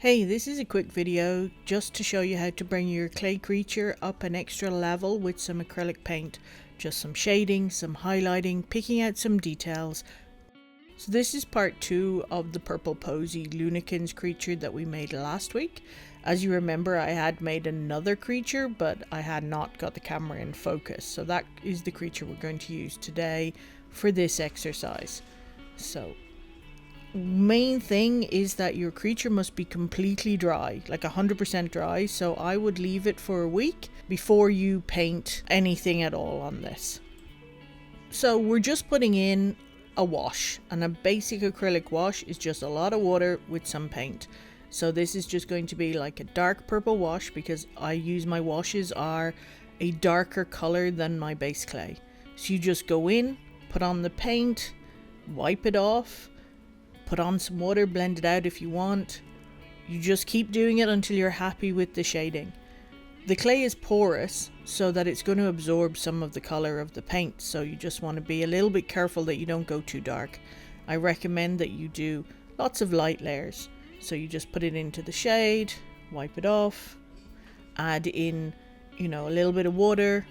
Hey, this is a quick video just to show you how to bring your clay creature up an extra level with some acrylic paint. Just some shading, some highlighting, picking out some details. So this is part 2 of the purple posy Lunakins creature that we made last week. As you remember, I had made another creature, but I had not got the camera in focus. So that is the creature we're going to use today for this exercise. So main thing is that your creature must be completely dry, like 100% dry. So I would leave it for a week before you paint anything at all on this. So we're just putting in a wash, and a basic acrylic wash is just a lot of water with some paint. So this is just going to be like a dark purple wash because my washes are a darker color than my base clay. So you just go in, put on the paint, wipe it off, put on some water, blend it out if you want. You just keep doing it until you're happy with the shading. The clay is porous so that it's going to absorb some of the color of the paint, so you just want to be a little bit careful that you don't go too dark. I recommend that you do lots of light layers. So you just put it into the shade, wipe it off, add in, a little bit of water.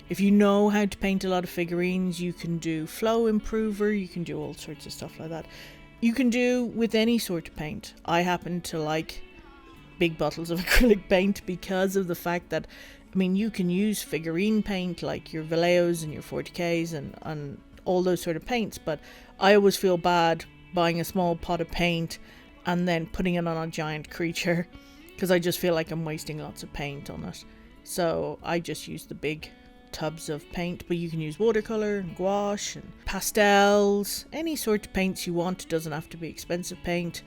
If you know how to paint a lot of figurines, you can do flow improver, you can do all sorts of stuff like that. You can do with any sort of paint. I happen to like big bottles of acrylic paint because of the fact that, you can use figurine paint like your Valleos and your 40Ks and all those sort of paints, but I always feel bad buying a small pot of paint and then putting it on a giant creature because I just feel like I'm wasting lots of paint on it. So I just use the big tubs of paint, but you can use watercolor and gouache and pastels, any sort of paints you want. It doesn't have to be expensive paint.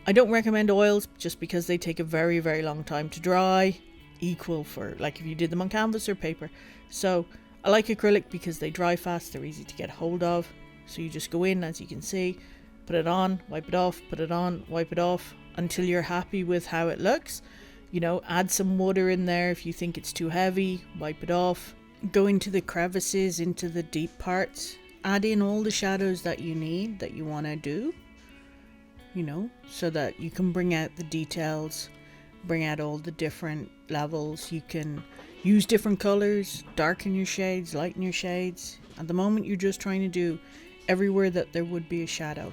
I don't recommend oils just because they take a very, very long time to dry, equal for like if you did them on canvas or paper. So I like acrylic because they dry fast, they're easy to get hold of. So you just go in, as you can see, put it on, wipe it off, put it on, wipe it off until you're happy with how it looks. Add some water in there if you think it's too heavy, wipe it off. Go into the crevices, into the deep parts, add in all the shadows that you need, that you want to do, so that you can bring out the details, bring out all the different levels. You can use different colors, darken your shades, lighten your shades. At the moment, you're just trying to do everywhere that there would be a shadow.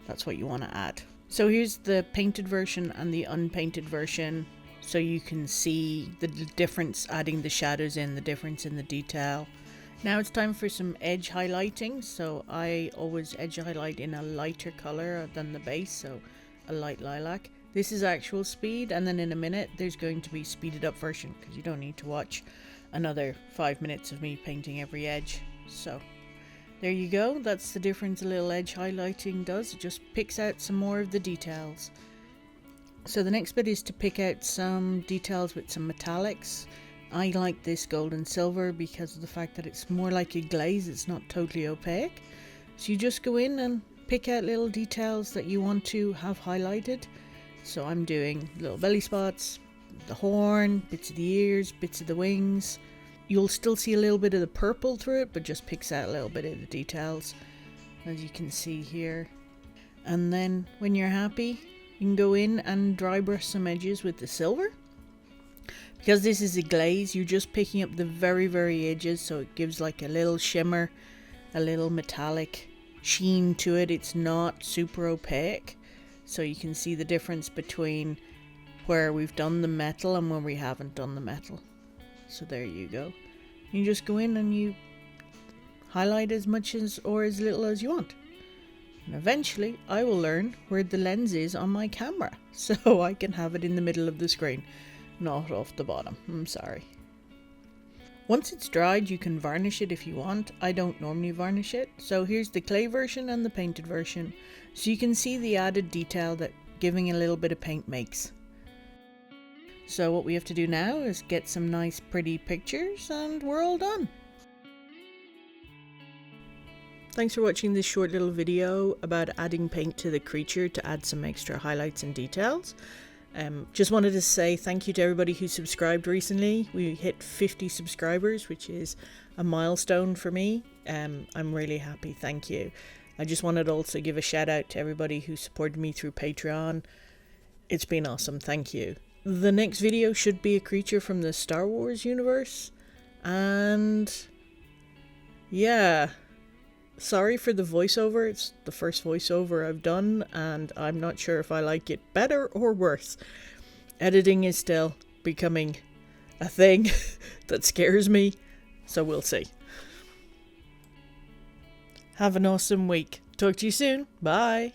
That's what you want to add. So here's the painted version and the unpainted version. So you can see the difference, adding the shadows in, the difference in the detail. Now it's time for some edge highlighting. So I always edge highlight in a lighter color than the base, so a light lilac. This is actual speed, and then in a minute there's going to be speeded up version because you don't need to watch another 5 minutes of me painting every edge. So there you go. That's the difference a little edge highlighting does. It just picks out some more of the details. So the next bit is to pick out some details with some metallics. I like this gold and silver because of the fact that it's more like a glaze, it's not totally opaque. So you just go in and pick out little details that you want to have highlighted. So I'm doing little belly spots, the horn, bits of the ears, bits of the wings. You'll still see a little bit of the purple through it, but just picks out a little bit of the details, as you can see here. And then when you're happy, you can go in and dry brush some edges with the silver. Because this is a glaze, you're just picking up the very, very edges, so it gives like a little shimmer, a little metallic sheen to it. It's not super opaque, so you can see the difference between where we've done the metal and where we haven't done the metal. So there you go. You just go in and you highlight as much as or as little as you want. And eventually I will learn where the lens is on my camera so I can have it in the middle of the screen, not off the bottom. I'm sorry. Once it's dried, you can varnish it if you want. I don't normally varnish it. So here's the clay version and the painted version. So you can see the added detail that giving a little bit of paint makes. So what we have to do now is get some nice pretty pictures and we're all done. Thanks for watching this short little video about adding paint to the creature to add some extra highlights and details. Just wanted to say thank you to everybody who subscribed recently. We hit 50 subscribers, which is a milestone for me. I'm really happy. Thank you. I just wanted to also give a shout out to everybody who supported me through Patreon. It's been awesome, thank you. The next video should be a creature from the Star Wars universe. And yeah, sorry for the voiceover. It's the first voiceover I've done, and I'm not sure if I like it better or worse. Editing is still becoming a thing that scares me, so we'll see. Have an awesome week. Talk to you soon. Bye.